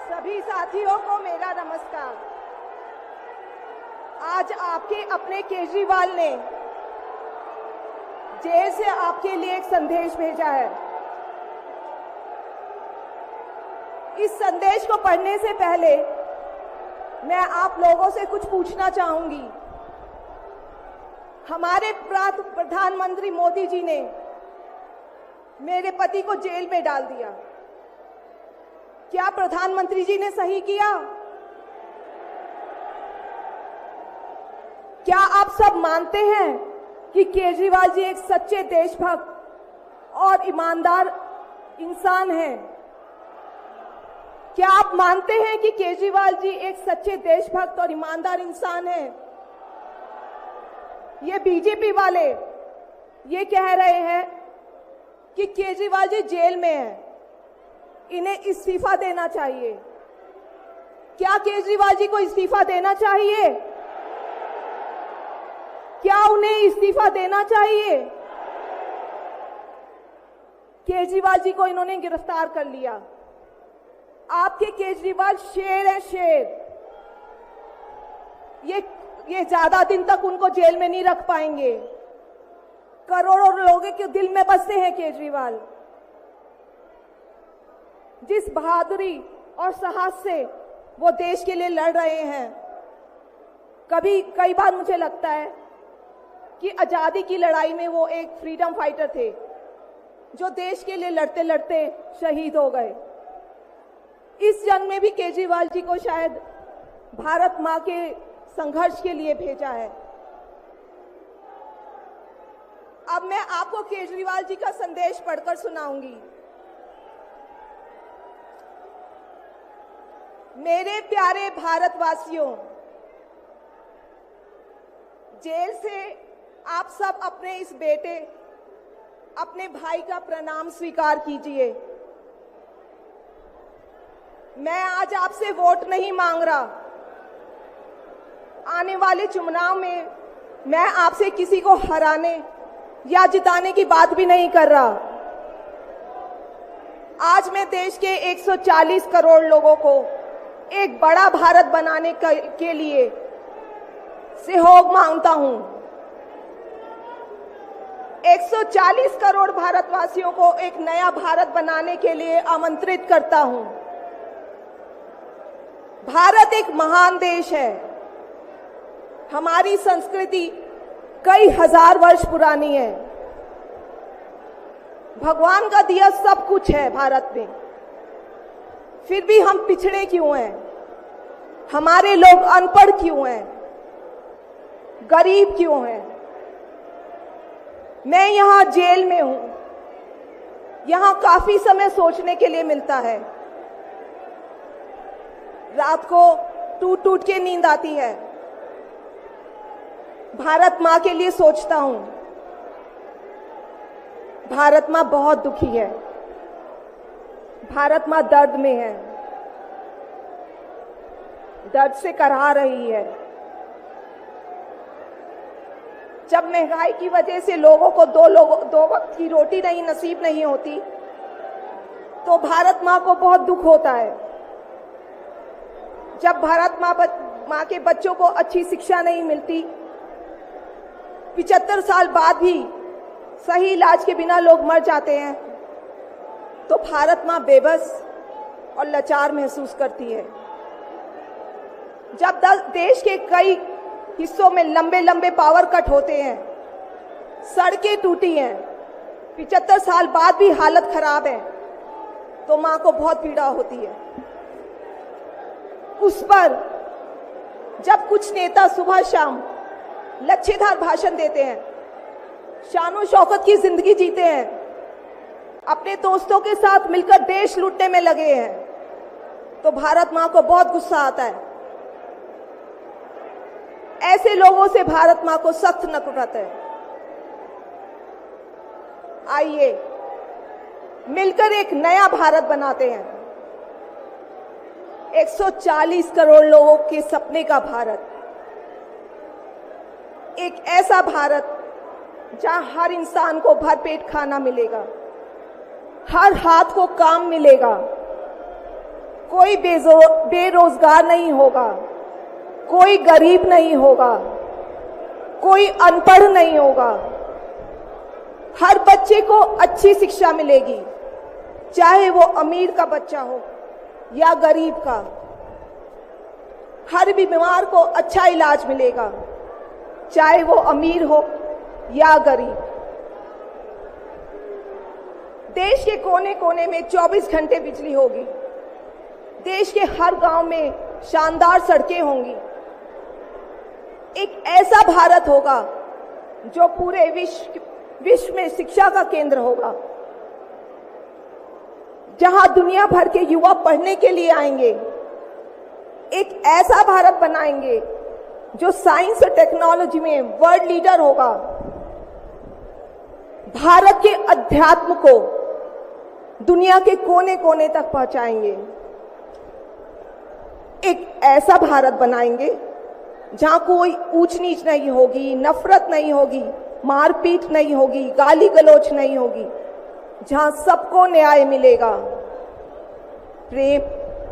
सभी साथियों को मेरा नमस्कार। आज आपके अपने केजरीवाल ने जेल से आपके लिए एक संदेश भेजा है। इस संदेश को पढ़ने से पहले मैं आप लोगों से कुछ पूछना चाहूंगी। हमारे प्रधानमंत्री मोदी जी ने मेरे पति को जेल में डाल दिया। क्या प्रधानमंत्री जी ने सही किया? क्या आप सब मानते हैं कि केजरीवाल जी एक सच्चे देशभक्त और ईमानदार इंसान हैं? क्या आप मानते हैं कि केजरीवाल जी एक सच्चे देशभक्त और ईमानदार इंसान हैं? ये बीजेपी वाले ये कह रहे हैं कि केजरीवाल जी जेल में हैं, इन्हें इस्तीफा देना चाहिए। क्या केजरीवाल जी को इस्तीफा देना चाहिए? क्या उन्हें इस्तीफा देना चाहिए? केजरीवाल जी को इन्होंने गिरफ्तार कर लिया। आपके केजरीवाल शेर है, शेर। ये ज्यादा दिन तक उनको जेल में नहीं रख पाएंगे। करोड़ों लोगों के दिल में बसते हैं केजरीवाल। जिस बहादुरी और साहस से वो देश के लिए लड़ रहे हैं, कई बार मुझे लगता है कि आजादी की लड़ाई में वो एक फ्रीडम फाइटर थे जो देश के लिए लड़ते लड़ते शहीद हो गए। इस जंग में भी केजरीवाल जी को शायद भारत मां के संघर्ष के लिए भेजा है। अब मैं आपको केजरीवाल जी का संदेश पढ़कर सुनाऊंगी। मेरे प्यारे भारतवासियों, जेल से आप सब अपने इस बेटे, अपने भाई का प्रणाम स्वीकार कीजिए। मैं आज आपसे वोट नहीं मांग रहा। आने वाले चुनाव में मैं आपसे किसी को हराने या जिताने की बात भी नहीं कर रहा। आज मैं देश के 140 करोड़ लोगों को एक बड़ा भारत बनाने के लिए सहयोग मांगता हूं। 140 करोड़ भारतवासियों को एक नया भारत बनाने के लिए आमंत्रित करता हूं। भारत एक महान देश है। हमारी संस्कृति कई हजार वर्ष पुरानी है। भगवान का दिया सब कुछ है भारत में, फिर भी हम पिछड़े क्यों हैं? हमारे लोग अनपढ़ क्यों हैं? गरीब क्यों हैं? मैं यहाँ जेल में हूं। यहाँ काफी समय सोचने के लिए मिलता है। रात को टूट टूट के नींद आती है। भारत मां के लिए सोचता हूं। भारत मां बहुत दुखी है। भारत मां दर्द में है, दर्द से कराह रही है। जब महंगाई की वजह से लोगों को दो वक्त की रोटी नसीब नहीं होती, तो भारत मां को बहुत दुख होता है। जब भारत मां के बच्चों को अच्छी शिक्षा नहीं मिलती, 75 साल बाद भी सही इलाज के बिना लोग मर जाते हैं, तो भारत मां बेबस और लाचार महसूस करती है। जब देश के कई हिस्सों में लंबे लंबे पावर कट होते हैं, सड़कें टूटी हैं, 75 साल बाद भी हालत खराब है, तो मां को बहुत पीड़ा होती है। उस पर जब कुछ नेता सुबह शाम लच्छेदार भाषण देते हैं, शानो शौकत की जिंदगी जीते हैं, अपने दोस्तों के साथ मिलकर देश लूटने में लगे हैं, तो भारत मां को बहुत गुस्सा आता है। ऐसे लोगों से भारत मां को सख्त नफरत है। आइए मिलकर एक नया भारत बनाते हैं। 140 करोड़ लोगों के सपने का भारत, एक ऐसा भारत जहां हर इंसान को भरपेट खाना मिलेगा, हर हाथ को काम मिलेगा, कोई बेरोजगार नहीं होगा, कोई गरीब नहीं होगा, कोई अनपढ़ नहीं होगा। हर बच्चे को अच्छी शिक्षा मिलेगी, चाहे वो अमीर का बच्चा हो या गरीब का। हर बीमार को अच्छा इलाज मिलेगा, चाहे वो अमीर हो या गरीब। देश के कोने कोने में 24 घंटे बिजली होगी। देश के हर गांव में शानदार सड़कें होंगी। एक ऐसा भारत होगा जो पूरे विश्व में शिक्षा का केंद्र होगा, जहां दुनिया भर के युवा पढ़ने के लिए आएंगे। एक ऐसा भारत बनाएंगे जो साइंस और टेक्नोलॉजी में वर्ल्ड लीडर होगा। भारत के अध्यात्म को दुनिया के कोने कोने तक पहुंचाएंगे। एक ऐसा भारत बनाएंगे जहां कोई ऊंच नीच नहीं होगी, नफरत नहीं होगी, मारपीट नहीं होगी, गाली गलौज नहीं होगी, जहां सबको न्याय मिलेगा, प्रेम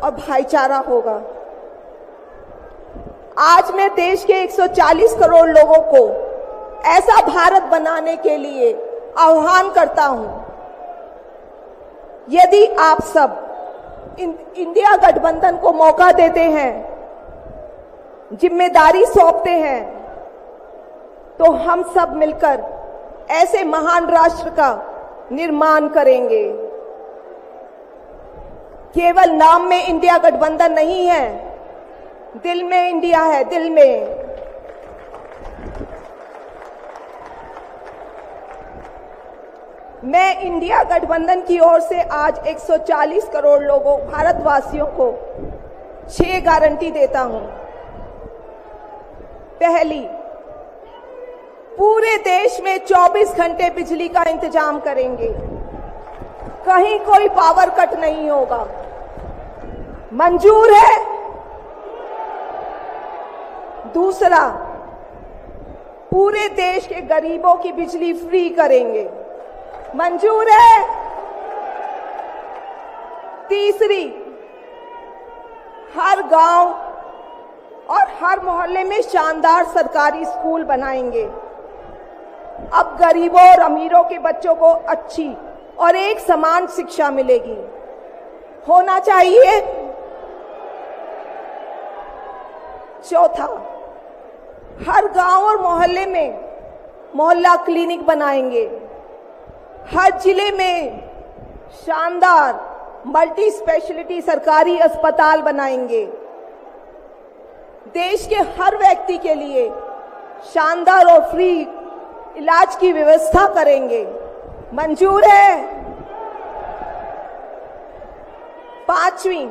और भाईचारा होगा। आज मैं देश के 140 करोड़ लोगों को ऐसा भारत बनाने के लिए आह्वान करता हूं। यदि आप सब इंडिया गठबंधन को मौका देते हैं, जिम्मेदारी सौंपते हैं, तो हम सब मिलकर ऐसे महान राष्ट्र का निर्माण करेंगे। केवल नाम में इंडिया गठबंधन नहीं है, दिल में इंडिया है, दिल में। मैं इंडिया गठबंधन की ओर से आज 140 करोड़ लोगों भारतवासियों को 6 गारंटी देता हूं। पहली, पूरे देश में 24 घंटे बिजली का इंतजाम करेंगे, कहीं कोई पावर कट नहीं होगा। मंजूर है? दूसरा, पूरे देश के गरीबों की बिजली फ्री करेंगे। मंजूर है? तीसरी, हर गांव और हर मोहल्ले में शानदार सरकारी स्कूल बनाएंगे। अब गरीबों और अमीरों के बच्चों को अच्छी और एक समान शिक्षा मिलेगी। होना चाहिए। चौथा, हर गांव और मोहल्ले में मोहल्ला क्लिनिक बनाएंगे। हर जिले में शानदार मल्टी स्पेशलिटी सरकारी अस्पताल बनाएंगे। देश के हर व्यक्ति के लिए शानदार और फ्री इलाज की व्यवस्था करेंगे। मंजूर है? पांचवी,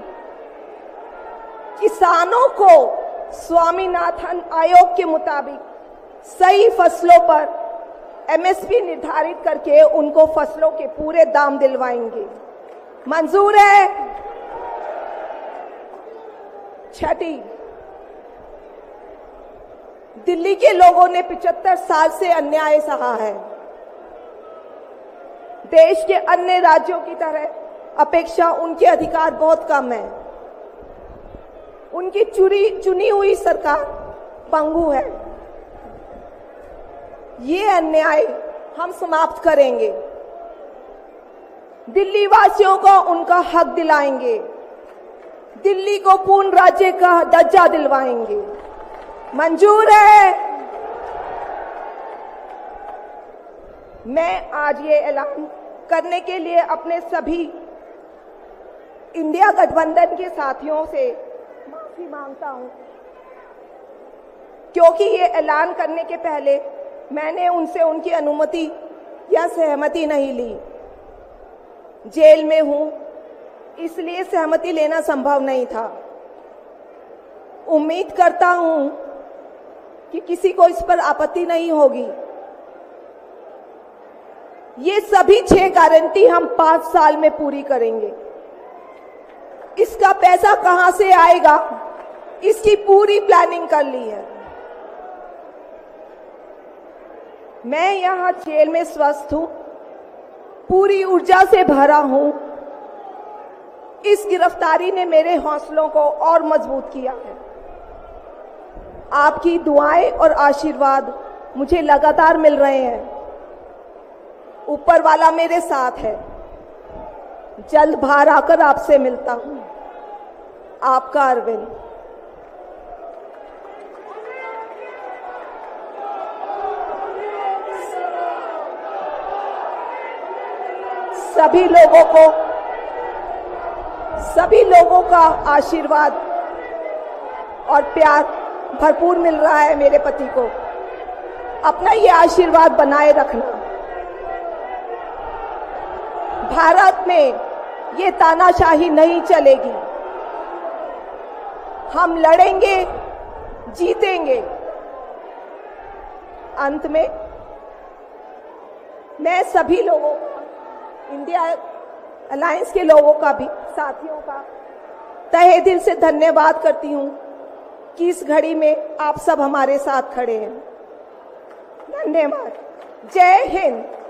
किसानों को स्वामीनाथन आयोग के मुताबिक सही फसलों पर एमएसपी निर्धारित करके उनको फसलों के पूरे दाम दिलवाएंगे। मंजूर है? छठी, दिल्ली के लोगों ने 75 साल से अन्याय सहा है। देश के अन्य राज्यों की तरह अपेक्षा उनके अधिकार बहुत कम है। उनकी चुनी हुई सरकार पंगु है। ये अन्याय हम समाप्त करेंगे। दिल्ली वासियों को उनका हक दिलाएंगे। दिल्ली को पूर्ण राज्य का दर्जा दिलवाएंगे। मंजूर है? मैं आज ये ऐलान करने के लिए अपने सभी इंडिया गठबंधन के साथियों से माफी मांगता हूं, क्योंकि ये ऐलान करने के पहले मैंने उनसे उनकी अनुमति या सहमति नहीं ली। जेल में हूं, इसलिए सहमति लेना संभव नहीं था। उम्मीद करता हूं कि किसी को इस पर आपत्ति नहीं होगी। ये सभी 6 गारंटी हम 5 साल में पूरी करेंगे। इसका पैसा कहां से आएगा, इसकी पूरी प्लानिंग कर ली है। मैं यहां जेल में स्वस्थ हूं, पूरी ऊर्जा से भरा हूं। इस गिरफ्तारी ने मेरे हौसलों को और मजबूत किया है। आपकी दुआएं और आशीर्वाद मुझे लगातार मिल रहे हैं। ऊपर वाला मेरे साथ है। जल्द बाहर आकर आपसे मिलता हूं। आपका अरविंद। सभी लोगों का आशीर्वाद और प्यार भरपूर मिल रहा है मेरे पति को। अपना ये आशीर्वाद बनाए रखना। भारत में ये तानाशाही नहीं चलेगी। हम लड़ेंगे, जीतेंगे। अंत में मैं सभी लोगों का, इंडिया अलायंस के लोगों का भी, साथियों का तहे दिल से धन्यवाद करती हूं कि इस घड़ी में आप सब हमारे साथ खड़े हैं। धन्यवाद। जय हिंद।